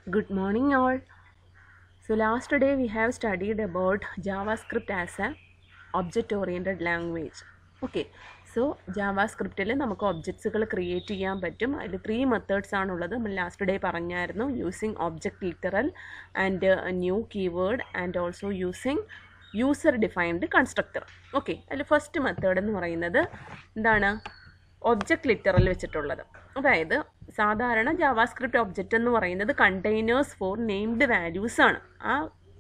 Good morning all. So last day we have studied about JavaScript as a object oriented language. Okay. So JavaScriptൽ നമുക്ക് ഒബ്ജക്ട്സുകൾ create ചെയ്യാൻ പറ്റും. അതിൽ 3 methods ആണുള്ളത്. നമ്മൾ last day പറഞ്ഞായിരുന്നു. Using object literal and new keyword and also using user defined constructor. Okay, അതിൽ first method എന്ന് പറയുന്നത് എന്താണ്? ഒബ്ജക്റ്റ് ലിറ്ററൽ വെച്ചിട്ടുള്ളത്. അതായത് സാധാരണ ജാവാസ്ക്രിപ്റ്റ് ഒബ്ജക്റ്റ് എന്ന് പറയുന്നത് കണ്ടെയ്നേഴ്സ് ഫോർ നെയിംഡ് വാല്യൂസ് ആണ്. ആ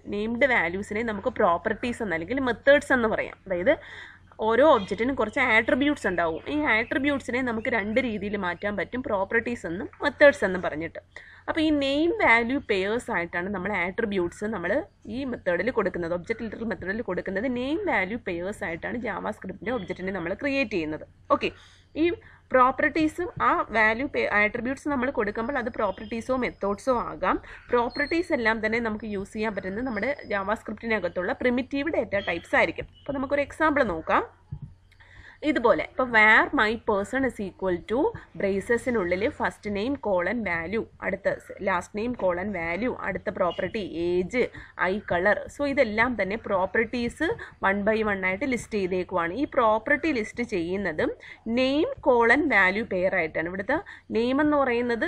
നെയിംഡ് വാല്യൂസിനെ നമുക്ക് പ്രോപ്പർട്ടീസ് എന്ന് അല്ലെങ്കിൽ മെത്തേഡ്സ് എന്ന് പറയാം. അതായത് ഓരോ ഒബ്ജക്റ്റിനും കുറച്ച് ആട്രിബ്യൂട്ട്സ് ഉണ്ടാവും. ഈ ആട്രിബ്യൂട്ട്സിനെ നമുക്ക് രണ്ട് രീതിയിൽ മാറ്റാൻ പറ്റും, പ്രോപ്പർട്ടീസ് എന്നും മെത്തേഡ്സ് എന്നും പറഞ്ഞിട്ട്. അപ്പോൾ ഈ നെയിം വാല്യൂ പെയേഴ്സ് ആയിട്ടാണ് നമ്മൾ ആട്രിബ്യൂട്ട്സ് നമ്മൾ ഈ മെത്തേഡിൽ കൊടുക്കുന്നത്. ഒബ്ജക്റ്റ് ലിറ്ററൽ മെത്തേഡിൽ കൊടുക്കുന്നത് നെയിം വാല്യൂ പെയേഴ്സ് ആയിട്ടാണ് ജാവാസ്ക്രിപ്റ്റിൻ്റെ ഒബ്ജക്റ്റിനെ നമ്മൾ ക്രിയേറ്റ് ചെയ്യുന്നത്. ഓക്കെ, ഈ പ്രോപ്പർട്ടീസും ആ വാല്യൂ ആട്രിബ്യൂട്ട്സ് നമ്മൾ കൊടുക്കുമ്പോൾ അത് പ്രോപ്പർട്ടീസോ മെത്തേഡ്സോ ആകാം. പ്രോപ്പർട്ടീസ് എല്ലാം തന്നെ നമുക്ക് യൂസ് ചെയ്യാൻ പറ്റുന്നത് നമ്മുടെ ജാവാസ്ക്രിപ്റ്റിനകത്തുള്ള പ്രിമിറ്റീവ് ഡേറ്റ ടൈപ്സ് ആയിരിക്കും. അപ്പോൾ നമുക്കൊരു എക്സാമ്പിൾ നോക്കാം. ഇതുപോലെ ഇപ്പോൾ where my person is equal to ബ്രേസസിനുള്ളിൽ ഫസ്റ്റ് നെയിം കോളൻ വാല്യൂ, അടുത്ത ലാസ്റ്റ് നെയിം കോളൻ വാല്യൂ, അടുത്ത property age, eye colour. So ഇതെല്ലാം തന്നെ പ്രോപ്പർട്ടീസ് 1 by 1 ആയിട്ട് ലിസ്റ്റ് ചെയ്തേക്കുവാണ്. ഈ പ്രോപ്പർട്ടി ലിസ്റ്റ് ചെയ്യുന്നതും നെയിം കോളൻ വാല്യൂ പെയർ ആയിട്ടാണ്. ഇവിടുത്തെ നെയിം എന്ന് പറയുന്നത്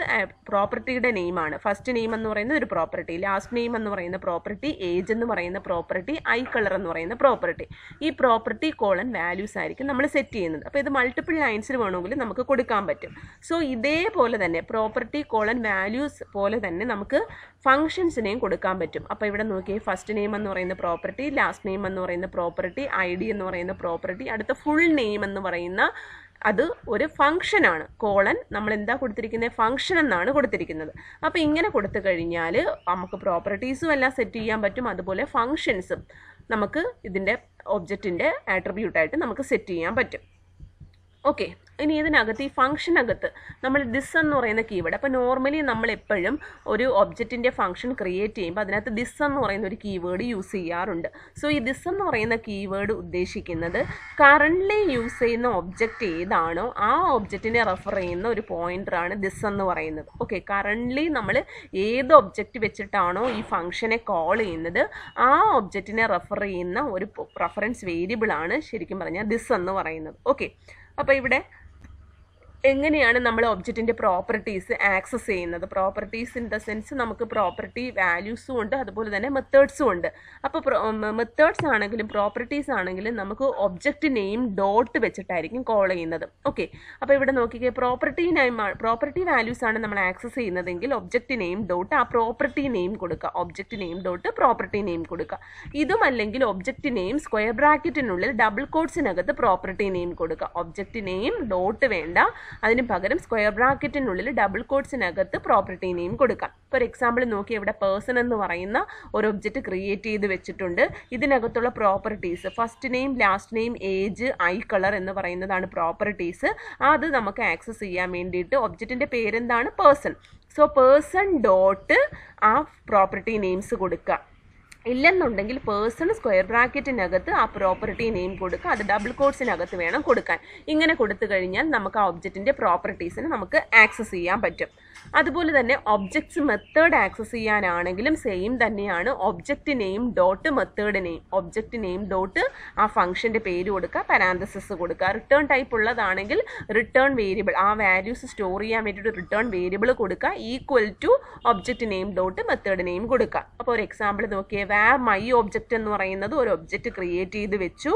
പ്രോപ്പർട്ടിയുടെ നെയിമാണ്. ഫസ്റ്റ് നെയിം എന്ന് പറയുന്നത് ഒരു പ്രോപ്പർട്ടി, ലാസ്റ്റ് നെയിം എന്ന് പറയുന്ന പ്രോപ്പർട്ടി, ഏജ് എന്ന് പറയുന്ന പ്രോപ്പർട്ടി, ഐ കളർ എന്ന് പറയുന്ന പ്രോപ്പർട്ടി. ഈ പ്രോപ്പർട്ടി കോളൻ വാല്യൂസ് ആയിരിക്കും നമ്മൾ സെറ്റ് ചെയ്യുന്നത്. അപ്പോൾ ഇത് മൾട്ടിപ്പിൾ ലൈൻസിൽ വേണമെങ്കിൽ നമുക്ക് കൊടുക്കാൻ പറ്റും. സോ ഇതേപോലെ തന്നെ പ്രോപ്പർട്ടി കോളൻ വാല്യൂസ് പോലെ തന്നെ നമുക്ക് ഫംഗ്ഷൻസിനെയും കൊടുക്കാൻ പറ്റും. അപ്പോൾ ഇവിടെ നോക്കിയേ, ഫസ്റ്റ് നെയിം എന്ന് പറയുന്ന പ്രോപ്പർട്ടി, ലാസ്റ്റ് നെയിം എന്ന് പറയുന്ന പ്രോപ്പർട്ടി, ഐ ഡി എന്ന് പറയുന്ന പ്രോപ്പർട്ടി, അടുത്ത ഫുൾ നെയിം എന്ന് പറയുന്ന അത് ഒരു ഫംഗ്ഷനാണ്. കോളൻ നമ്മൾ എന്താ കൊടുത്തിരിക്കുന്നത്? ഫംഗ്ഷൻ എന്നാണ് കൊടുത്തിരിക്കുന്നത്. അപ്പോൾ ഇങ്ങനെ കൊടുത്തു കഴിഞ്ഞാൽ നമുക്ക് പ്രോപ്പർട്ടീസും എല്ലാം സെറ്റ് ചെയ്യാൻ പറ്റും, അതുപോലെ ഫംഗ്ഷൻസും നമുക്ക് ഇതിൻ്റെ ഒബ്ജക്റ്റിൻ്റെ ആട്രിബ്യൂട്ടായിട്ട് നമുക്ക് സെറ്റ് ചെയ്യാൻ പറ്റും. ഓക്കെ, ഇനി ഇതിനകത്ത് ഈ ഫംഗ്ഷനകത്ത് നമ്മൾ ദിസ് എന്ന് പറയുന്ന കീവേഡ്, അപ്പോൾ നോർമലി നമ്മൾ എപ്പോഴും ഒരു ഒബ്ജക്റ്റിൻ്റെ ഫംഗ്ഷൻ ക്രിയേറ്റ് ചെയ്യുമ്പോൾ അതിനകത്ത് ദിസ് എന്ന് പറയുന്ന ഒരു കീവേഡ് യൂസ് ചെയ്യാറുണ്ട്. സോ ഈ ദിസ് എന്ന് പറയുന്ന കീവേഡ് ഉദ്ദേശിക്കുന്നത് കറൻ്റ്ലി യൂസ് ചെയ്യുന്ന ഒബ്ജക്റ്റ് ഏതാണോ ആ ഒബ്ജക്റ്റിനെ റെഫർ ചെയ്യുന്ന ഒരു പോയിൻ്ററാണ് ദിസ് എന്ന് പറയുന്നത്. ഓക്കെ, കറൻ്റ്ലി നമ്മൾ ഏത് ഒബ്ജക്റ്റ് വെച്ചിട്ടാണോ ഈ ഫംഗ്ഷനെ കോൾ ചെയ്യുന്നത് ആ ഒബ്ജക്റ്റിനെ റെഫർ ചെയ്യുന്ന ഒരു റെഫറൻസ് വേരിയബിളാണ് ശരിക്കും പറഞ്ഞാൽ ദിസ് എന്ന് പറയുന്നത്. ഓക്കെ, അപ്പോൾ ഇവിടെ എങ്ങനെയാണ് നമ്മൾ ഒബ്ജക്റ്റിൻ്റെ പ്രോപ്പർട്ടീസ് ആക്സസ് ചെയ്യുന്നത്? പ്രോപ്പർട്ടീസ് ഇൻ ദ സെൻസ് നമുക്ക് പ്രോപ്പർട്ടി വാല്യൂസും ഉണ്ട്, അതുപോലെ തന്നെ മെത്തേഡ്സും ഉണ്ട്. അപ്പോൾ മെത്തേഡ്സ് ആണെങ്കിലും പ്രോപ്പർട്ടീസ് ആണെങ്കിലും നമുക്ക് ഒബ്ജക്റ്റ് നെയിം ഡോട്ട് വെച്ചിട്ടായിരിക്കും കോൾ ചെയ്യുന്നത്. ഓക്കെ, അപ്പോൾ ഇവിടെ നോക്കിക്കേ, പ്രോപ്പർട്ടി വാല്യൂസ് ആണ് നമ്മൾ ആക്സസ് ചെയ്യുന്നതെങ്കിൽ ഒബ്ജക്റ്റ് നെയിം ഡോട്ട് ആ പ്രോപ്പർട്ടി നെയിം കൊടുക്കുക, object name dot property name കൊടുക്കുക. ഇതുമല്ലെങ്കിൽ ഒബ്ജക്റ്റ് നെയിം സ്ക്വയർ ബ്രാക്കറ്റിനുള്ളിൽ ഡബിൾ കോട്ട്സിനകത്ത് പ്രോപ്പർട്ടി നെയിം കൊടുക്കുക. ഒബ്ജക്റ്റ് നെയിം ഡോട്ട് വേണ്ട, അതിന് പകരം സ്ക്വയർ ബ്രാക്കറ്റിനുള്ളിൽ ഡബിൾ കോട്ട്സിനകത്ത് പ്രോപ്പർട്ടി നെയിം കൊടുക്കാം. ഫോർ എക്സാമ്പിൾ നോക്കി, ഇവിടെ പേഴ്സൺ എന്ന് പറയുന്ന ഒരു ഒബ്ജക്റ്റ് ക്രിയേറ്റ് ചെയ്ത് വെച്ചിട്ടുണ്ട്. ഇതിനകത്തുള്ള properties first name, last name, age, eye colour എന്ന് പറയുന്നതാണ് പ്രോപ്പർട്ടീസ്. അത് നമുക്ക് ആക്സസ് ചെയ്യാൻ വേണ്ടിയിട്ട് ഒബ്ജക്റ്റിൻ്റെ പേരെന്താണ്? പേഴ്സൺ. സോ പേഴ്സൺ ഡോട്ട് ആ പ്രോപ്പർട്ടി നെയിംസ് കൊടുക്കുക. ഇല്ലെന്നുണ്ടെങ്കിൽ പേഴ്സൺ സ്ക്വയർ ബ്രാക്കറ്റിനകത്ത് ആ പ്രോപ്പർട്ടി നെയിം കൊടുക്കുക, അത് ഡബിൾ കോട്ട്സിനകത്ത് വേണം കൊടുക്കാൻ. ഇങ്ങനെ കൊടുത്തു കഴിഞ്ഞാൽ നമുക്ക് ആ ഒബ്ജക്റ്റിൻ്റെ പ്രോപ്പർട്ടീസിന് നമുക്ക് ആക്സസ് ചെയ്യാൻ പറ്റും. അതുപോലെ തന്നെ ഒബ്ജക്ട്സ് മെത്തേഡ് ആക്സസ് ചെയ്യാനാണെങ്കിലും സെയിം തന്നെയാണ്. Object name dot method name, object name dot ആ ഫംഗ്ഷൻ്റെ പേര് കൊടുക്കുക, പാരാന്തസിസ് കൊടുക്കുക. റിട്ടേൺ ടൈപ്പ് ഉള്ളതാണെങ്കിൽ റിട്ടേൺ വേരിയബിൾ, ആ വാല്യൂസ് സ്റ്റോർ ചെയ്യാൻ വേണ്ടിയിട്ട് റിട്ടേൺ വേരിയബിൾ കൊടുക്കുക, equal to object name dot method name കൊടുക്കുക. അപ്പോൾ ഒരു എക്സാമ്പിൾ നോക്കിയേ, വേർ മൈ ഒബ്ജക്റ്റ് എന്ന് പറയുന്നത് ഒരു ഒബ്ജക്റ്റ് ക്രിയേറ്റ് ചെയ്ത് വെച്ചു.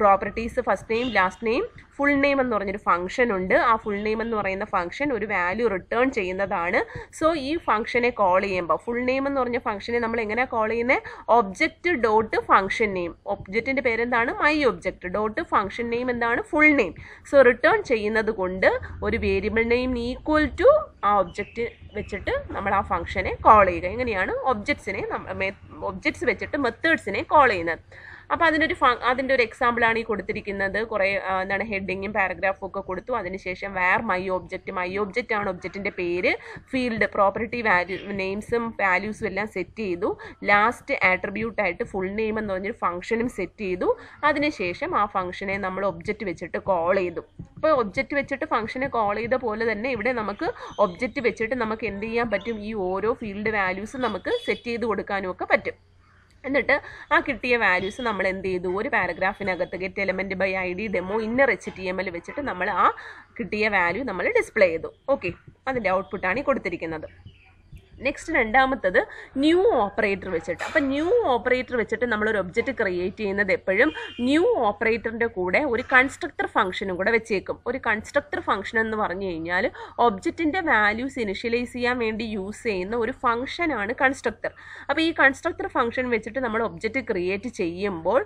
Properties first name, last name, full name എന്ന് പറഞ്ഞൊരു ഫംഗ്ഷൻ ഉണ്ട്. ആ ഫുൾ നെയിം എന്ന് പറയുന്ന ഫംഗ്ഷൻ ഒരു വാല്യൂ റിട്ടേൺ ചെയ്യുന്നതാണ്. സോ ഈ ഫംഗ്ഷനെ കോൾ ചെയ്യുമ്പോൾ ഫുൾ നെയിം എന്ന് പറഞ്ഞ ഫംഗ്ഷനെ നമ്മൾ എങ്ങനെയാണ് കോൾ ചെയ്യുന്നത്? ഒബ്ജക്റ്റ് ഡോട്ട് ഫംഗ്ഷൻ നെയിം, ഒബ്ജക്റ്റിൻ്റെ പേരെന്താണ്? My object dot function name എന്താണ്? Full name. സോ റിട്ടേൺ ചെയ്യുന്നത് കൊണ്ട് ഒരു വേരിയബിൾ നെയിം ഈക്വൽ ടു ആ ഒബ്ജക്റ്റ് വെച്ചിട്ട് നമ്മൾ ആ ഫംഗ്ഷനെ കോൾ ചെയ്യുക. എങ്ങനെയാണ് ഒബ്ജക്ട്സ് വെച്ചിട്ട് മെത്തേഡ്സിനെ കോൾ ചെയ്യുന്നത്? അപ്പോൾ അതിൻ്റെ ഒരു എക്സാമ്പിളാണ് ഈ കൊടുത്തിരിക്കുന്നത്. കുറേ എന്താണ് ഹെഡിങ്ങും പാരഗ്രാഫും ഒക്കെ കൊടുത്തു. അതിനുശേഷം വേർ മൈ ഒബ്ജക്റ്റ് ആണ് ഒബ്ജക്റ്റിൻ്റെ പേര്. ഫീൽഡ് പ്രോപ്പർട്ടി നെയിംസും വാല്യൂസും എല്ലാം സെറ്റ് ചെയ്തു. ലാസ്റ്റ് ആട്രിബ്യൂട്ടായിട്ട് ഫുൾ നെയിം എന്ന് പറഞ്ഞൊരു ഫംഗ്ഷനും സെറ്റ് ചെയ്തു. അതിനുശേഷം ആ ഫംഗ്ഷനെ നമ്മൾ ഒബ്ജക്റ്റ് വെച്ചിട്ട് കോൾ ചെയ്തു. അപ്പോൾ ഒബ്ജക്റ്റ് വെച്ചിട്ട് ഫംഗ്ഷനെ കോൾ ചെയ്ത പോലെ തന്നെ ഇവിടെ നമുക്ക് ഒബ്ജക്റ്റ് വെച്ചിട്ട് നമുക്ക് എന്ത് ചെയ്യാൻ പറ്റും, ഈ ഓരോ ഫീൽഡ് വാല്യൂസ് നമുക്ക് സെറ്റ് ചെയ്ത് കൊടുക്കാനും ഒക്കെ പറ്റും. എന്നിട്ട് ആ കിട്ടിയ വാല്യൂസ് നമ്മൾ എന്ത് ചെയ്തു, ഒരു പാരഗ്രാഫിനകത്ത് get element by ID demo inner HTML വെച്ചിട്ട് നമ്മൾ ആ കിട്ടിയ വാല്യൂ നമ്മൾ ഡിസ്പ്ലേ ചെയ്തു. ഓക്കെ, അതിൻ്റെ ഔട്ട്പുട്ടാണ് ഈ കൊടുത്തിരിക്കുന്നത്. നെക്സ്റ്റ് രണ്ടാമത്തത് ന്യൂ ഓപ്പറേറ്റർ വെച്ചിട്ട്. അപ്പം ന്യൂ ഓപ്പറേറ്റർ വെച്ചിട്ട് നമ്മളൊരു ഒബ്ജക്റ്റ് ക്രിയേറ്റ് ചെയ്യുന്നത് എപ്പോഴും ന്യൂ ഓപ്പറേറ്ററിൻ്റെ കൂടെ ഒരു കൺസ്ട്രക്ടർ ഫംഗ്ഷനും കൂടെ വെച്ചേക്കും. ഒരു കൺസ്ട്രക്ടർ ഫംഗ്ഷൻ എന്ന് പറഞ്ഞു കഴിഞ്ഞാൽ ഒബ്ജക്റ്റിൻ്റെ വാല്യൂസ് ഇനിഷ്യലൈസ് ചെയ്യാൻ വേണ്ടി യൂസ് ചെയ്യുന്ന ഒരു ഫംഗ്ഷനാണ് കൺസ്ട്രക്ടർ. അപ്പോൾ ഈ കൺസ്ട്രക്ടർ ഫംഗ്ഷൻ വെച്ചിട്ട് നമ്മൾ ഒബ്ജക്റ്റ് ക്രിയേറ്റ് ചെയ്യുമ്പോൾ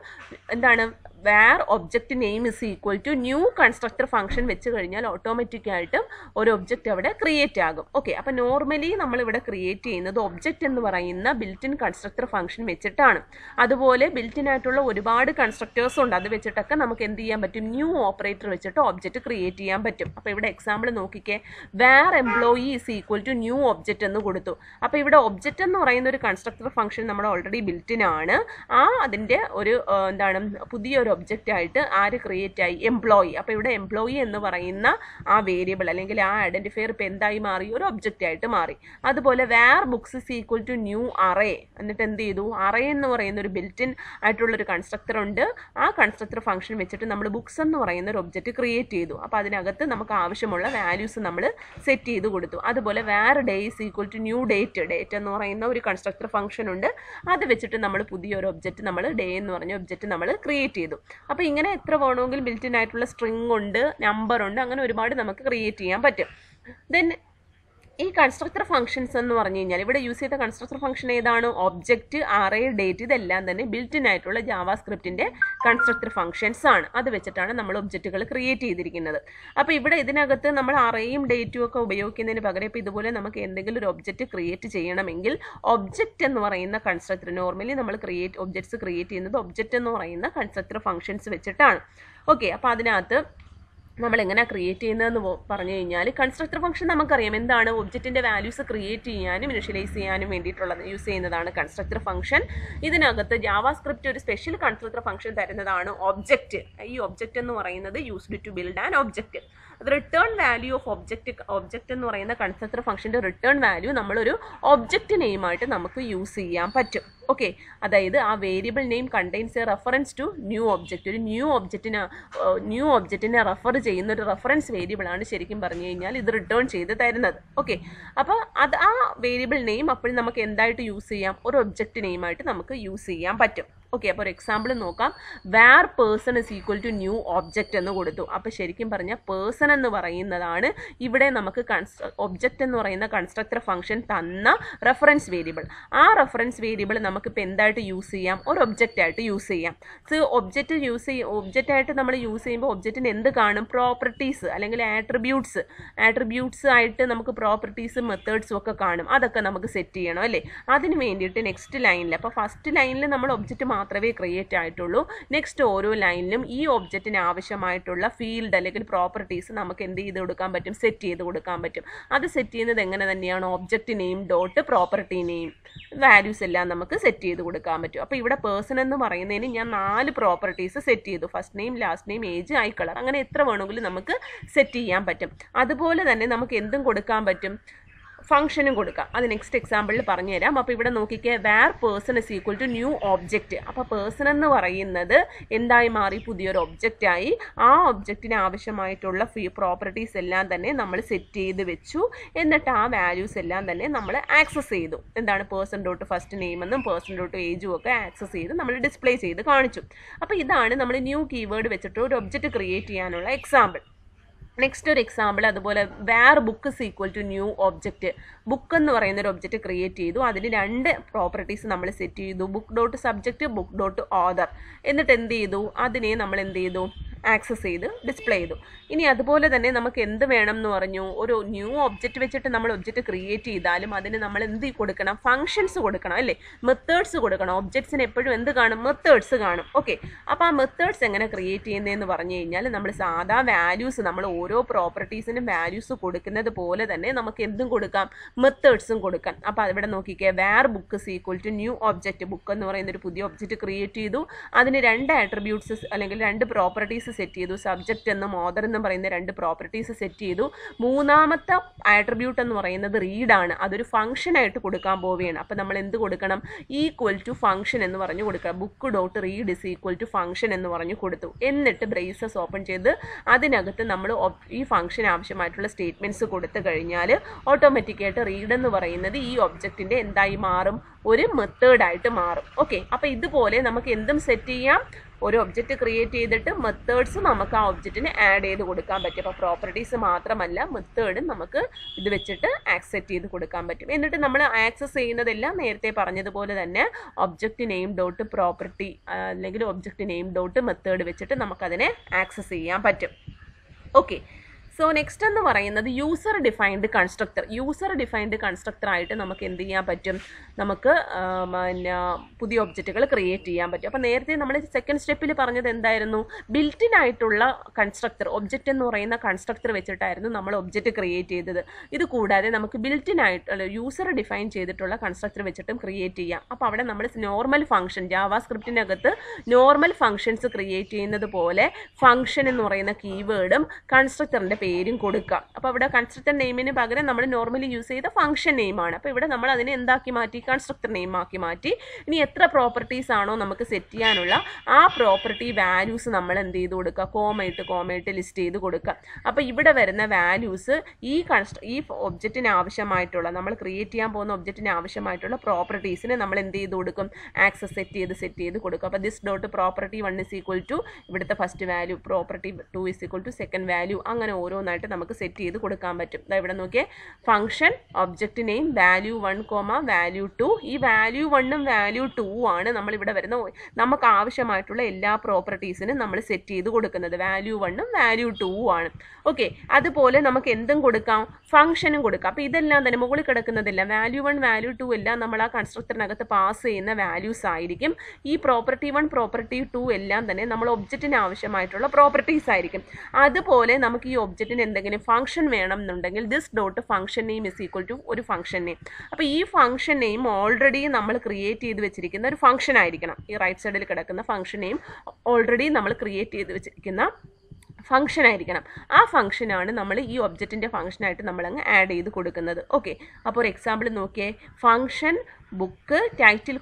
എന്താണ്, var object name is equal to new constructor function വെച്ച് കഴിഞ്ഞാൽ ഓട്ടോമാറ്റിക്കായിട്ട് ഒരു ഒബ്ജക്റ്റ് അവിടെ ക്രിയേറ്റ് ആകും. ഓക്കെ, അപ്പോൾ നോർമലി നമ്മളിവിടെ ക്രിയേറ്റ് ചെയ്യുന്നത് ഒബ്ജക്റ്റ് എന്ന് പറയുന്ന ബിൽറ്റ് ഇൻ കൺസ്ട്രക്ടർ ഫംഗ്ഷൻ വെച്ചിട്ടാണ്. അതുപോലെ ബിൽറ്റ് ഇൻ ആയിട്ടുള്ള ഒരുപാട് കൺസ്ട്രക്ടേഴ്സ് ഉണ്ട്. അത് വെച്ചിട്ടൊക്കെ നമുക്ക് എന്ത് ചെയ്യാൻ പറ്റും, ന്യൂ ഓപ്പറേറ്റർ വെച്ചിട്ട് ഒബ്ജക്റ്റ് ക്രിയേറ്റ് ചെയ്യാൻ പറ്റും. അപ്പോൾ ഇവിടെ എക്സാമ്പിൾ നോക്കിക്കേ, var employee is equal to new object എന്ന് കൊടുത്തു. അപ്പോൾ ഇവിടെ ഒബ്ജക്റ്റ് എന്ന് പറയുന്ന ഒരു കൺസ്ട്രക്ടർ ഫംഗ്ഷൻ നമ്മൾ ഓൾറെഡി ബിൽറ്റ് ഇൻ ആണ്. അതിൻ്റെ ഒരു എന്താണ് പുതിയൊരു ഒബ്ജക്റ്റ് ആയിട്ട് ആര് ക്രിയേറ്റ് ആയി, എംപ്ലോയി. അപ്പോൾ ഇവിടെ എംപ്ലോയി എന്ന് പറയുന്ന ആ വേരിയബിൾ അല്ലെങ്കിൽ ആ ഐഡന്റിഫയർ ഇപ്പോൾ എന്തായി മാറി, ഒരു ഒബ്ജക്റ്റ് ആയിട്ട് മാറി. അതുപോലെ var books is equal to new array, എന്നിട്ട് എന്ത് ചെയ്തു, അറേ എന്ന് പറയുന്ന ഒരു ബിൽറ്റ് ഇൻ ആയിട്ടുള്ളൊരു കൺസ്ട്രക്ടർ ഉണ്ട്. ആ കൺസ്ട്രക്ടർ ഫംഗ്ഷൻ വെച്ചിട്ട് നമ്മൾ ബുക്സ് എന്ന് പറയുന്ന ഒരു ഒബ്ജക്റ്റ് ക്രിയേറ്റ് ചെയ്തു. അപ്പോൾ അതിനകത്ത് നമുക്ക് ആവശ്യമുള്ള വാല്യൂസ് നമ്മൾ സെറ്റ് ചെയ്ത് കൊടുത്തു. അതുപോലെ var day is equal to new date എന്ന് പറയുന്ന ഒരു കൺസ്ട്രക്ടർ ഫംഗ്ഷൻ ഉണ്ട്. അത് വെച്ചിട്ട് നമ്മൾ പുതിയൊരു ഒബ്ജക്റ്റ് നമ്മൾ ഡേ എന്ന് പറഞ്ഞ ഒബ്ജക്റ്റ് നമ്മൾ ക്രിയേറ്റ് ചെയ്തു. അപ്പോൾ ഇങ്ങനെ എത്ര വേണമെങ്കിലും ബിൽറ്റ് ഇൻ ആയിട്ടുള്ള സ്ട്രിങ് ഉണ്ട്, നമ്പർ ഉണ്ട്, അങ്ങനെ ഒരുപാട് നമുക്ക് ക്രിയേറ്റ് ചെയ്യാൻ പറ്റും. ദെൻ ഈ കൺസ്ട്രക്ടർ ഫംഗ്ഷൻസ് എന്ന് പറഞ്ഞു കഴിഞ്ഞാൽ ഇവിടെ യൂസ് ചെയ്ത കൺസ്ട്രക്ടർ ഫംഗ്ഷൻ ഏതാണ്, ഒബ്ജക്റ്റ്, അറേ, ഡേറ്റ്, ഇതെല്ലാം തന്നെ ബിൽറ്റ് ഇൻ ആയിട്ടുള്ള ജാവാസ്ക്രിപ്റ്റിൻ്റെ കൺസ്ട്രക്ടർ ഫംഗ്ഷൻസ് ആണ്. അത് വെച്ചിട്ടാണ് നമ്മൾ ഒബ്ജക്റ്റുകൾ ക്രിയേറ്റ് ചെയ്തിരിക്കുന്നത്. അപ്പോൾ ഇവിടെ ഇതിനകത്ത് നമ്മൾ അറേയും ഡേറ്റും ഒക്കെ ഉപയോഗിക്കുന്നതിന് പകരം ഇപ്പോൾ ഇതുപോലെ നമുക്ക് എന്തെങ്കിലും ഒരു ഒബ്ജക്റ്റ് ക്രിയേറ്റ് ചെയ്യണമെങ്കിൽ ഒബ്ജക്റ്റ് എന്ന് പറയുന്ന കൺസ്ട്രക്ടർ, നോർമലി നമ്മൾ ഒബ്ജക്ട്സ് ക്രിയേറ്റ് ചെയ്യുന്നത് ഒബ്ജക്റ്റ് എന്ന് പറയുന്ന കൺസ്ട്രക്ടർ ഫംഗ്ഷൻസ് വെച്ചിട്ടാണ്. ഓക്കെ, അപ്പോൾ അതിനകത്ത് നമ്മൾ എങ്ങനെ ക്രിയേറ്റ് ചെയ്യുന്നതെന്ന് പറഞ്ഞു കഴിഞ്ഞാൽ കൺസ്ട്രക്ടർ ഫംഗ്ഷൻ നമുക്കറിയാം എന്താണ്, ഒബ്ജക്റ്റിൻ്റെ വാല്യൂസ് ക്രിയേറ്റ് ചെയ്യാനും ഇനിഷ്യലൈസ് ചെയ്യാനും വേണ്ടിയിട്ടുള്ളത് യൂസ് ചെയ്യുന്നതാണ് കൺസ്ട്രക്ടർ ഫംഗ്ഷൻ. ഇതിനകത്ത് ജാവാസ്ക്രിപ്റ്റ് ഒരു സ്പെഷ്യൽ കൺസ്ട്രക്ടർ ഫംഗ്ഷൻ തരുന്നതാണ് ഒബ്ജക്റ്റ്. ഈ ഒബ്ജക്റ്റ് എന്ന് പറയുന്നത് used to build an object. Return value of object എന്ന് പറയുന്ന കൺസ്ട്രക്ടർ ഫംഗ്ഷൻ്റെ റിട്ടേൺ വാല്യൂ നമ്മളൊരു ഒബ്ജക്റ്റ് നെയിമായിട്ട് നമുക്ക് യൂസ് ചെയ്യാൻ പറ്റും. ഓക്കെ, അതായത് ആ variable name contains a reference to new object. ഒരു ന്യൂ ഒബ്ജക്റ്റിനെ റെഫർ ചെയ്യുന്ന ഒരു റെഫറൻസ് വേരിയബിളാണ് ശരിക്കും പറഞ്ഞു കഴിഞ്ഞാൽ ഇത് റിട്ടേൺ ചെയ്ത് തരുന്നത്. ഓക്കെ, അപ്പോൾ ആ വേരിയബിൾ നെയിം അപ്പോൾ നമുക്ക് എന്തായിട്ട് യൂസ് ചെയ്യാം, ഒരു ഒബ്ജക്റ്റ് നെയിമായിട്ട് നമുക്ക് യൂസ് ചെയ്യാൻ പറ്റും. ഓക്കെ, അപ്പോൾ ഒരു എക്സാമ്പിൾ നോക്കാം. Var person is equal to new object എന്ന് കൊടുത്തു. അപ്പോൾ ശരിക്കും പറഞ്ഞാൽ പേഴ്സൺ എന്ന് പറയുന്നതാണ് ഇവിടെ നമുക്ക് ഒബ്ജക്റ്റ് എന്ന് പറയുന്ന കൺസ്ട്രക്ടർ ഫംഗ്ഷൻ തന്ന റെഫറൻസ് വേരിയബിൾ. ആ റെഫറൻസ് വേരിയബിൾ നമുക്കിപ്പോൾ എന്തായിട്ട് യൂസ് ചെയ്യാം, ഒരു ഒബ്ജക്റ്റ് ആയിട്ട് യൂസ് ചെയ്യാം. സോ ഒബ്ജക്റ്റ് ആയിട്ട് നമ്മൾ യൂസ് ചെയ്യുമ്പോൾ ഒബ്ജക്റ്റിന് എന്ത് കാണും, പ്രോപ്പർട്ടീസ് അല്ലെങ്കിൽ ആട്രിബ്യൂട്ട്സ് ആയിട്ട് നമുക്ക് പ്രോപ്പർട്ടീസും മെത്തേഡ്സും ഒക്കെ കാണും. അതൊക്കെ നമുക്ക് സെറ്റ് ചെയ്യണം അല്ലേ. അതിന് വേണ്ടിയിട്ട് നെക്സ്റ്റ് ലൈനിൽ, അപ്പോൾ ഫസ്റ്റ് ലൈനിൽ നമ്മൾ ഒബ്ജക്റ്റ് മാത്രമേ ക്രിയേറ്റ് ആയിട്ടുള്ളൂ. നെക്സ്റ്റ് ഓരോ ലൈനിലും ഈ ഒബ്ജക്റ്റിന് ആവശ്യമായിട്ടുള്ള ഫീൽഡ് അല്ലെങ്കിൽ പ്രോപ്പർട്ടീസ് നമുക്ക് എന്ത് ചെയ്ത് കൊടുക്കാൻ പറ്റും, സെറ്റ് ചെയ്ത് കൊടുക്കാൻ പറ്റും. അത് സെറ്റ് ചെയ്യുന്നത് എങ്ങനെ തന്നെയാണ്, object name dot property name values എല്ലാം നമുക്ക് സെറ്റ് ചെയ്ത് കൊടുക്കാൻ പറ്റും. അപ്പോൾ ഇവിടെ പേഴ്സൺ എന്ന് പറയുന്നതിന് ഞാൻ 4 പ്രോപ്പർട്ടീസ് സെറ്റ് ചെയ്തു. First name, last name, age, eye colour, അങ്ങനെ എത്ര വേണമെങ്കിലും നമുക്ക് സെറ്റ് ചെയ്യാൻ പറ്റും. അതുപോലെ തന്നെ നമുക്ക് എന്തും കൊടുക്കാൻ പറ്റും, ഫംഗ്ഷനും കൊടുക്കാം. അത് നെക്സ്റ്റ് എക്സാമ്പിളിൽ പറഞ്ഞുതരാം. അപ്പോൾ ഇവിടെ നോക്കിക്കേ, var person is equal to new object. അപ്പോൾ പേഴ്സൺ എന്ന് പറയുന്നത് എന്തായി മാറി, പുതിയൊരു ഒബ്ജക്റ്റായി. ആ ഒബ്ജക്റ്റിന് ആവശ്യമായിട്ടുള്ള പ്രോപ്പർട്ടീസ് എല്ലാം തന്നെ നമ്മൾ സെറ്റ് ചെയ്ത് വെച്ചു. എന്നിട്ട് ആ വാല്യൂസ് എല്ലാം തന്നെ നമ്മൾ ആക്സസ് ചെയ്തു. എന്താണ്, പേഴ്സൺ ഡോട്ട് ഫസ്റ്റ് നെയിം എന്നും പേഴ്സൺ ഡോട്ട് ഏജും ഒക്കെ ആക്സസ് ചെയ്ത് നമ്മൾ ഡിസ്പ്ലേ ചെയ്ത് കാണിച്ചു. അപ്പോൾ ഇതാണ് നമ്മൾ ന്യൂ കീവേഡ് വെച്ചിട്ട് ഒരു ഒബ്ജക്റ്റ് ക്രിയേറ്റ് ചെയ്യാനുള്ള എക്സാമ്പിൾ. നെക്സ്റ്റ് ഒരു എക്സാമ്പിൾ അതുപോലെ var book is equal to new object. Book എന്ന് പറയുന്ന ഒരു ഒബ്ജക്റ്റ് ക്രിയേറ്റ് ചെയ്തു. അതിന് 2 പ്രോപ്പർട്ടീസ് നമ്മൾ സെറ്റ് ചെയ്തു, book dot subject, book dot author. എന്നിട്ട് എന്ത് ചെയ്തു, അതിനെ നമ്മൾ എന്ത് ചെയ്തു, ആക്സസ് ചെയ്ത് ഡിസ്പ്ലേ ചെയ്തു. ഇനി അതുപോലെ തന്നെ നമുക്ക് എന്ത് വേണം എന്ന് പറഞ്ഞു, ഒരു ന്യൂ ഒബ്ജക്റ്റ് വെച്ചിട്ട് നമ്മൾ ഒബ്ജക്റ്റ് ക്രിയേറ്റ് ചെയ്താലും അതിന് നമ്മൾ എന്ത് കൊടുക്കണം, ഫങ്ഷൻസ് കൊടുക്കണം അല്ലേ, മെത്തേഡ്സ് കൊടുക്കണം. ഒബ്ജക്ട്സിന് എപ്പോഴും എന്ത് കാണും, മെത്തേഡ്സ് കാണും. ഓക്കെ, അപ്പോൾ ആ മെത്തേഡ്സ് എങ്ങനെ ക്രിയേറ്റ് ചെയ്യുന്നതെന്ന് പറഞ്ഞു കഴിഞ്ഞാൽ നമ്മൾ സാധാ വാല്യൂസ്, നമ്മൾ ഓരോ പ്രോപ്പർട്ടീസിനും വാല്യൂസ് കൊടുക്കുന്നത് പോലെ തന്നെ നമുക്ക് എന്തും കൊടുക്കാം, മെത്തേഡ്സും കൊടുക്കാം. അപ്പോൾ ഇവിടെ നോക്കിക്കേ, var book is equal to new object. Book എന്ന് പറയുന്ന ഒരു പുതിയ ഒബ്ജക്റ്റ് ക്രിയേറ്റ് ചെയ്തു, അതിന് 2 ആട്രിബ്യൂട്ട്സ് അല്ലെങ്കിൽ 2 പ്രോപ്പർട്ടീസ് സെറ്റ് ചെയ്തു. സബ്ജക്റ്റ് എന്നും ഓദർ എന്നും പറയുന്ന 2 പ്രോപ്പർട്ടീസ് സെറ്റ് ചെയ്തു. മൂന്നാമത്തെ ആട്രിബ്യൂട്ട് എന്ന് പറയുന്നത് റീഡാണ്, അതൊരു ഫംഗ്ഷൻ ആയിട്ട് കൊടുക്കാൻ പോവുകയാണ്. അപ്പോൾ നമ്മൾ എന്ത് കൊടുക്കണം, ഈക്വൽ ടു ഫംഗ്ഷൻ എന്ന് പറഞ്ഞു കൊടുക്കുക. Book dot read is equal to function എന്ന് പറഞ്ഞു കൊടുത്തു. എന്നിട്ട് ബ്രേസസ് ഓപ്പൺ ചെയ്ത് അതിനകത്ത് നമ്മൾ ഈ ഫംഗ്ഷൻ ആവശ്യമായിട്ടുള്ള സ്റ്റേറ്റ്മെൻറ്റ്സ് കൊടുത്തു കഴിഞ്ഞാൽ ഓട്ടോമാറ്റിക്കായിട്ട് റീഡ് എന്ന് പറയുന്നത് ഈ ഒബ്ജക്റ്റിൻ്റെ എന്തായി മാറും, ഒരു മെത്തേഡായിട്ട് മാറും. ഓക്കെ, അപ്പോൾ ഇതുപോലെ നമുക്ക് എന്തും സെറ്റ് ചെയ്യാം. ഒരു ഒബ്ജക്റ്റ് ക്രിയേറ്റ് ചെയ്തിട്ട് മെത്തേഡ്സ് നമുക്ക് ആ ഒബ്ജക്റ്റിന് ആഡ് ചെയ്ത് കൊടുക്കാൻ പറ്റും. അപ്പോൾ പ്രോപ്പർട്ടീസ് മാത്രമല്ല, മെത്തേഡും നമുക്ക് ഇത് വെച്ചിട്ട് ആക്സെപ്റ്റ് ചെയ്ത് കൊടുക്കാൻ പറ്റും. എന്നിട്ട് നമ്മൾ ആക്സസ് ചെയ്യുന്നതെല്ലാം നേരത്തെ പറഞ്ഞതുപോലെ തന്നെ ഒബ്ജക്റ്റ് നെയിം ഡോട്ട് പ്രോപ്പർട്ടി അല്ലെങ്കിൽ ഒബ്ജക്റ്റ് നെയിം ഡോട്ട് മെത്തേഡ് വെച്ചിട്ട് നമുക്കതിനെ ആക്സസ് ചെയ്യാൻ പറ്റും. ഓക്കെ, സോ നെക്സ്റ്റ് എന്ന് പറയുന്നത് user defined constructor. User defined constructor ആയിട്ട് നമുക്ക് എന്ത് ചെയ്യാൻ പറ്റും, നമുക്ക് പിന്നെ പുതിയ ഒബ്ജക്റ്റുകൾ ക്രിയേറ്റ് ചെയ്യാൻ പറ്റും. അപ്പോൾ നേരത്തെ നമ്മൾ സെക്കൻഡ് സ്റ്റെപ്പിൽ പറഞ്ഞത് എന്തായിരുന്നു, ബിൽറ്റിൻ ആയിട്ടുള്ള കൺസ്ട്രക്ടർ, ഒബ്ജക്റ്റ് എന്ന് പറയുന്ന കൺസ്ട്രക്ടർ വെച്ചിട്ടായിരുന്നു നമ്മൾ ഒബ്ജക്റ്റ് ക്രിയേറ്റ് ചെയ്തത്. ഇത് കൂടാതെ നമുക്ക് ബിൽറ്റിൻ ആയിട്ടുള്ള യൂസർ ഡിഫൈൻ ചെയ്തിട്ടുള്ള കൺസ്ട്രക്ടർ വെച്ചിട്ടും ക്രിയേറ്റ് ചെയ്യാം. അപ്പോൾ അവിടെ നമ്മൾ നോർമൽ ഫംഗ്ഷൻ, ജാവാസ്ക്രിപ്റ്റിനകത്ത് നോർമൽ ഫംഗ്ഷൻസ് ക്രിയേറ്റ് ചെയ്യുന്നത് പോലെ ഫംഗ്ഷൻ എന്ന് പറയുന്ന കീവേഡും കൺസ്ട്രക്ടറിൻ്റെ പേരും കൊടുക്കാം. അപ്പോൾ ഇവിടെ കൺസ്ട്രക്ടർ നെയിമിന് പകരം നമ്മൾ നോർമലി യൂസ് ചെയ്ത ഫംഗ്ഷൻ നെയിമാണ്. അപ്പോൾ ഇവിടെ നമ്മൾ അതിനെ എന്താക്കി മാറ്റി, കൺസ്ട്രക്ടർ നെയിം ആക്കി മാറ്റി. ഇനി എത്ര പ്രോപ്പർട്ടീസ് ആണോ നമുക്ക് സെറ്റ് ചെയ്യാനുള്ള ആ പ്രോപ്പർട്ടി വാല്യൂസ് നമ്മൾ എന്ത് ചെയ്ത് കൊടുക്കുക, കോമയിട്ട് ലിസ്റ്റ് ചെയ്ത് കൊടുക്കുക. അപ്പോൾ ഇവിടെ വരുന്ന വാല്യൂസ് ഈ ഒബ്ജക്റ്റിന് ആവശ്യമായിട്ടുള്ള, നമ്മൾ ക്രിയേറ്റ് ചെയ്യാൻ പോകുന്ന ഒബ്ജക്റ്റിന് ആവശ്യമായിട്ടുള്ള പ്രോപ്പർട്ടീസിന് നമ്മൾ എന്ത് ചെയ്ത് കൊടുക്കും, ആക്സസ് സെറ്റ് ചെയ്ത് കൊടുക്കും. അപ്പോൾ this dot property 1 is equal to ഇവിടുത്തെ first value, property 2 is equal to second value, അങ്ങനെ ഓരോന്നായിട്ട് നമുക്ക് സെറ്റ് ചെയ്ത് കൊടുക്കാൻ പറ്റും. ഇവിടെ നോക്കിയേ, function object name value 1, value 2. ഈ വാല്യൂ 1ഉം വാല്യൂ 2ഉം ആണ് നമ്മളിവിടെ വരുന്ന നമുക്ക് ആവശ്യമായിട്ടുള്ള എല്ലാ പ്രോപ്പർട്ടീസിനും നമ്മൾ സെറ്റ് ചെയ്ത് കൊടുക്കുന്നത്. വാല്യൂ 1ഉം വാല്യൂ 2ഉം ആണ്. ഓക്കെ, അതുപോലെ നമുക്ക് എന്തും കൊടുക്കാം, ഫംഗ്ഷനും കൊടുക്കാം. അപ്പോൾ ഇതെല്ലാം തന്നെ മുകളിൽ കിടക്കുന്നതെല്ലാം വാല്യൂ 1 വാല്യൂ 2 എല്ലാം നമ്മൾ ആ കൺസ്ട്രക്ടറിനകത്ത് പാസ് ചെയ്യുന്ന വാല്യൂസ് ആയിരിക്കും. ഈ പ്രോപ്പർട്ടി 1 പ്രോപ്പർട്ടി 2 എല്ലാം തന്നെ നമ്മൾ ഒബ്ജക്റ്റിന് ആവശ്യമായിട്ടുള്ള പ്രോപ്പർട്ടീസ് ആയിരിക്കും. അതുപോലെ നമുക്ക് ഈ ഒബ്ജക്റ്റിന് എന്തെങ്കിലും ഫംഗ്ഷൻ വേണം എന്നുണ്ടെങ്കിൽ this dot function name is equal to ഒരു ഫംഗ്ഷൻ നെയിം. അപ്പോൾ ഈ ഫംഗ്ഷൻ നെയിം ഓൾറെഡി നമ്മൾ ക്രിയേറ്റ് ചെയ്ത് വെച്ചിരിക്കുന്ന ഒരു ഫംഗ്ഷൻ ആയിരിക്കണം. ഈ റൈറ്റ് സൈഡിൽ കിടക്കുന്ന ഫംഗ്ഷൻ നെയിം ഓൾറെഡി നമ്മൾ ക്രിയേറ്റ് ചെയ്ത് വെച്ചിരിക്കുന്ന ഫംഗ്ഷൻ ആയിരിക്കണം. ആ ഫംഗ്ഷനാണ് നമ്മൾ ഈ ഒബ്ജക്റ്റിൻ്റെ ഫംഗ്ഷനായിട്ട് നമ്മളങ്ങ് ആഡ് ചെയ്ത് കൊടുക്കുന്നത്. ഓക്കെ, അപ്പോൾ ഒരു എക്സാമ്പിൾ നോക്കിയേ, ഫംഗ്ഷൻ ബുക്ക് ടൈറ്റിൽ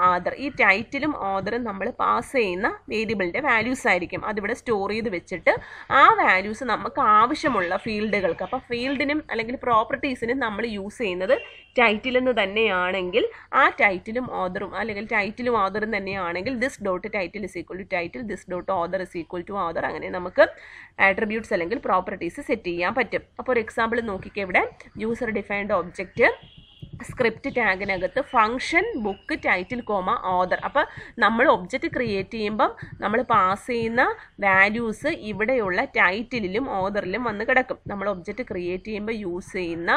ആദർ. ഈ ടൈറ്റിലും ഓദറും നമ്മൾ പാസ് ചെയ്യുന്ന വേരിയബിളിൻ്റെ വാല്യൂസ് ആയിരിക്കും. അതിവിടെ സ്റ്റോർ ചെയ്ത് വെച്ചിട്ട് ആ വാല്യൂസ് നമുക്ക് ആവശ്യമുള്ള ഫീൽഡുകൾക്ക്, അപ്പോൾ ഫീൽഡിനും അല്ലെങ്കിൽ പ്രോപ്പർട്ടീസിനും നമ്മൾ യൂസ് ചെയ്യുന്നത് ടൈറ്റിൽ എന്ന് തന്നെയാണെങ്കിൽ ആ ടൈറ്റിലും ഓദറും അല്ലെങ്കിൽ ടൈറ്റിലും ഓദറും തന്നെയാണെങ്കിൽ this dot title is equal to title, this dot author is equal to author. അങ്ങനെ നമുക്ക് ആട്രിബ്യൂട്ട്സ് അല്ലെങ്കിൽ പ്രോപ്പർട്ടീസ് സെറ്റ് ചെയ്യാൻ പറ്റും. അപ്പോൾ ഒരു എക്സാമ്പിൾ നോക്കിക്കേ, ഇവിടെ യൂസർ ഡിഫൈൻഡ് ഒബ്ജക്റ്റ് സ്ക്രിപ്റ്റ് ടാഗിനകത്ത് ഫംഗ്ഷൻ ബുക്ക് ടൈറ്റിൽ ഓദർ. അപ്പോൾ നമ്മൾ ഒബ്ജക്റ്റ് ക്രിയേറ്റ് ചെയ്യുമ്പം നമ്മൾ പാസ് ചെയ്യുന്ന വാല്യൂസ് ഇവിടെയുള്ള ടൈറ്റിലും ഓദറിലും വന്ന് കിടക്കും. നമ്മൾ ഒബ്ജക്റ്റ് ക്രിയേറ്റ് ചെയ്യുമ്പോൾ യൂസ് ചെയ്യുന്ന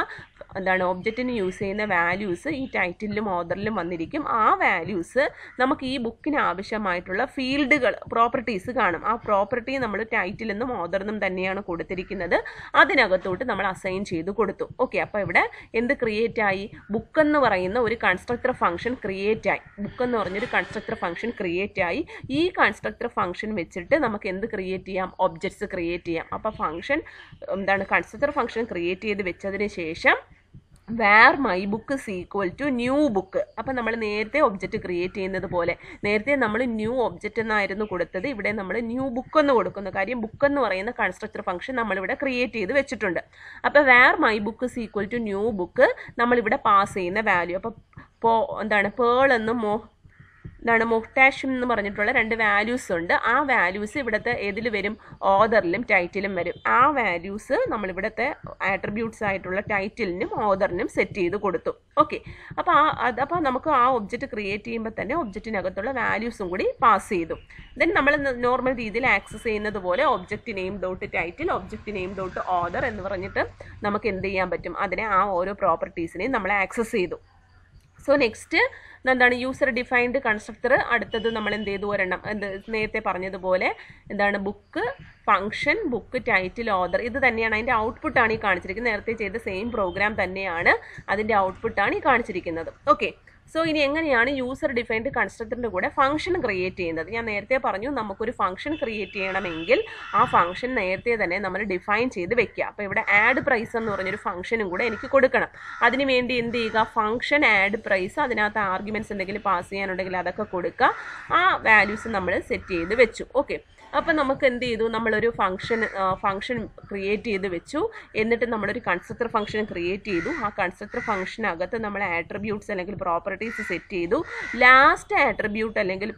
ഒബ്ജക്റ്റിന് യൂസ് ചെയ്യുന്ന വാല്യൂസ് ഈ ടൈറ്റിലും ഓദറിലും വന്നിരിക്കും. ആ വാല്യൂസ് നമുക്ക് ഈ ബുക്കിന് ആവശ്യമായിട്ടുള്ള ഫീൽഡുകൾ, പ്രോപ്പർട്ടീസ് കാണും. ആ പ്രോപ്പർട്ടി നമ്മൾ ടൈറ്റിലെന്നും ഓദറിനും തന്നെയാണ് കൊടുത്തിരിക്കുന്നത്. അതിനകത്തോട്ട് നമ്മൾ അസൈൻ ചെയ്ത് കൊടുത്തു. ഓക്കെ, അപ്പോൾ ഇവിടെ എന്ത് ക്രിയേറ്റ് ആയി, ബുക്ക് എന്ന് പറയുന്ന ഒരു കൺസ്ട്രക്ടർ ഫംഗ്ഷൻ ക്രിയേറ്റ് ആയി. ബുക്ക് എന്ന് പറഞ്ഞൊരു കൺസ്ട്രക്ടർ ഫംഗ്ഷൻ ക്രിയേറ്റ് ആയി. ഈ കൺസ്ട്രക്ടർ ഫംഗ്ഷൻ വെച്ചിട്ട് നമുക്ക് എന്ത് ക്രിയേറ്റ് ചെയ്യാം, ഒബ്ജക്ട്സ് ക്രിയേറ്റ് ചെയ്യാം. അപ്പോൾ ഫംഗ്ഷൻ കൺസ്ട്രക്ടർ ഫംഗ്ഷൻ ക്രിയേറ്റ് ചെയ്ത് വെച്ചതിന് ശേഷം var my book is equal to new book. അപ്പം നമ്മൾ നേരത്തെ ഒബ്ജക്റ്റ് ക്രിയേറ്റ് ചെയ്യുന്നത് പോലെ, നേരത്തെ നമ്മൾ ന്യൂ ഒബ്ജക്റ്റ് എന്നായിരുന്നു കൊടുത്തത്, ഇവിടെ നമ്മൾ ന്യൂ ബുക്ക് എന്ന് കൊടുക്കുന്നു. കാര്യം ബുക്ക് എന്ന് പറയുന്ന കൺസ്ട്രക്ടർ ഫംഗ്ഷൻ നമ്മളിവിടെ ക്രിയേറ്റ് ചെയ്ത് വെച്ചിട്ടുണ്ട്. അപ്പോൾ var my book is equal to new book നമ്മളിവിടെ പാസ് ചെയ്യുന്ന വാല്യൂ. അപ്പോൾ പേൾ എന്നും എന്താണ് മുഹ്താഷിം എന്ന് പറഞ്ഞിട്ടുള്ള 2 വാല്യൂസ് ഉണ്ട്. ആ വാല്യൂസ് ഇവിടുത്തെ ഏതിൽ വരും? ഓതറിലും ടൈറ്റിലും വരും. ആ വാല്യൂസ് നമ്മളിവിടുത്തെ ആട്രിബ്യൂട്ട്സ് ആയിട്ടുള്ള ടൈറ്റിലിനും ഓതറിനും സെറ്റ് ചെയ്ത് കൊടുത്തു. ഓക്കെ, അപ്പോൾ നമുക്ക് ആ ഒബ്ജക്റ്റ് ക്രിയേറ്റ് ചെയ്യുമ്പോൾ തന്നെ ഒബ്ജക്റ്റിനകത്തുള്ള വാല്യൂസും കൂടി പാസ് ചെയ്തു. ദെൻ നമ്മൾ നോർമൽ രീതിയിൽ ആക്സസ് ചെയ്യുന്നത് പോലെ object name dot title, object name dot author എന്ന് പറഞ്ഞിട്ട് നമുക്ക് എന്ത് ചെയ്യാൻ പറ്റും? അതിനെ ആ ഓരോ പ്രോപ്പർട്ടീസിനെയും നമ്മൾ ആക്സസ് ചെയ്തു. സോ നെക്സ്റ്റ് എന്താണ്? User defined constructor. അടുത്തത് നമ്മൾ എന്ത് ചെയ്തു? ഒരെണ്ണം നേരത്തെ പറഞ്ഞതുപോലെ എന്താണ്? Book function, book title author. ഇത് തന്നെയാണ് അതിൻ്റെ ഔട്ട്പുട്ടാണ് ഈ കാണിച്ചിരിക്കുന്നത്. നേരത്തെ ചെയ്ത സെയിം പ്രോഗ്രാം തന്നെയാണ് അതിൻ്റെ ഔട്ട്പുട്ടാണ് ഈ കാണിച്ചിരിക്കുന്നത്. ഓക്കെ, സോ ഇനി എങ്ങനെയാണ് യൂസർ ഡിഫൈൻഡ് കൺസ്ട്രക്ടറിൻ്റെ കൂടെ ഫംഗ്ഷൻ ക്രിയേറ്റ് ചെയ്യുന്നത്? ഞാൻ നേരത്തെ പറഞ്ഞു നമുക്കൊരു ഫംഗ്ഷൻ ക്രിയേറ്റ് ചെയ്യണമെങ്കിൽ ആ ഫംഗ്ഷൻ നേരത്തെ തന്നെ നമ്മൾ ഡിഫൈൻ ചെയ്ത് വെക്കുക. അപ്പോൾ ഇവിടെ ആഡ് പ്രൈസ് എന്ന് പറഞ്ഞൊരു ഫംഗ്ഷനും കൂടെ എനിക്ക് കൊടുക്കണം. അതിന് വേണ്ടി എന്ത് ചെയ്യുക? ഫംഗ്ഷൻ ആഡ് പ്രൈസ്, അതിനകത്ത് ആർഗ്യുമെൻറ്റ്സ് എന്തെങ്കിലും പാസ് ചെയ്യാനുണ്ടെങ്കിൽ അതൊക്കെ കൊടുക്കുക. ആ വാല്യൂസ് നമ്മൾ സെറ്റ് ചെയ്ത് വെച്ചു. ഓക്കെ, അപ്പം നമുക്ക് എന്ത് ചെയ്തു? നമ്മളൊരു ഫംഗ്ഷൻ ക്രിയേറ്റ് ചെയ്ത് വെച്ചു. എന്നിട്ട് നമ്മളൊരു കൺസ്ട്രക്ടർ ഫംഗ്ഷൻ ക്രിയേറ്റ് ചെയ്തു. ആ കൺസ്ട്രക്ടർ ഫംഗ്ഷനകത്ത് നമ്മൾ ആട്രിബ്യൂട്ട്സ് അല്ലെങ്കിൽ പ്രോപ്പർട്ടീസ് സെറ്റ് ചെയ്തു. ലാസ്റ്റ് ആട്രിബ്യൂട്ട് അല്ലെങ്കിൽ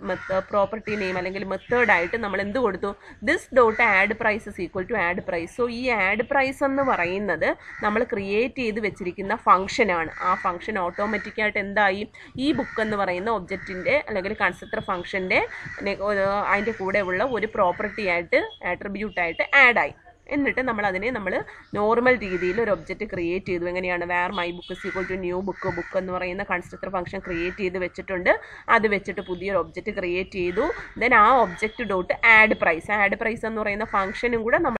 പ്രോപ്പർട്ടി നെയിം അല്ലെങ്കിൽ മെത്തേഡായിട്ട് നമ്മൾ എന്ത് കൊടുത്തു? This dot add price is equal to add price. So ഈ ആഡ് പ്രൈസ് എന്ന് പറയുന്നത് നമ്മൾ ക്രിയേറ്റ് ചെയ്ത് വെച്ചിരിക്കുന്ന ഫംഗ്ഷനാണ്. ആ ഫംഗ്ഷൻ ഓട്ടോമാറ്റിക്കായിട്ട് എന്തായി? ഈ ബുക്ക് എന്ന് പറയുന്ന ഒബ്ജക്റ്റിൻ്റെ അല്ലെങ്കിൽ കൺസ്ട്രക്ടർ ഫംഗ്ഷൻ്റെ അതിൻ്റെ കൂടെയുള്ള ഒരു പ്രോപ്പർട്ടി ആയിട്ട് ആട്രിബ്യൂട്ടായിട്ട് ആഡായി. എന്നിട്ട് നമ്മൾ നോർമൽ രീതിയിൽ ഒരു ഒബ്ജക്റ്റ് ക്രിയേറ്റ് ചെയ്തു. എങ്ങനെയാണ്? Var my book is equal to new book. Book എന്ന് പറയുന്ന കൺസ്ട്രക്ടർ ഫംഗ്ഷൻ ക്രിയേറ്റ് ചെയ്ത് വെച്ചിട്ടുണ്ട്. അത് വെച്ചിട്ട് പുതിയൊരു ഒബ്ജക്റ്റ് ക്രിയേറ്റ് ചെയ്തു. ദെൻ ആ ഒബ്ജക്റ്റ് ഡോട്ട് ആഡ് പ്രൈസ് എന്ന് പറയുന്ന ഫംഗ്ഷനും കൂടെ നമ്മൾ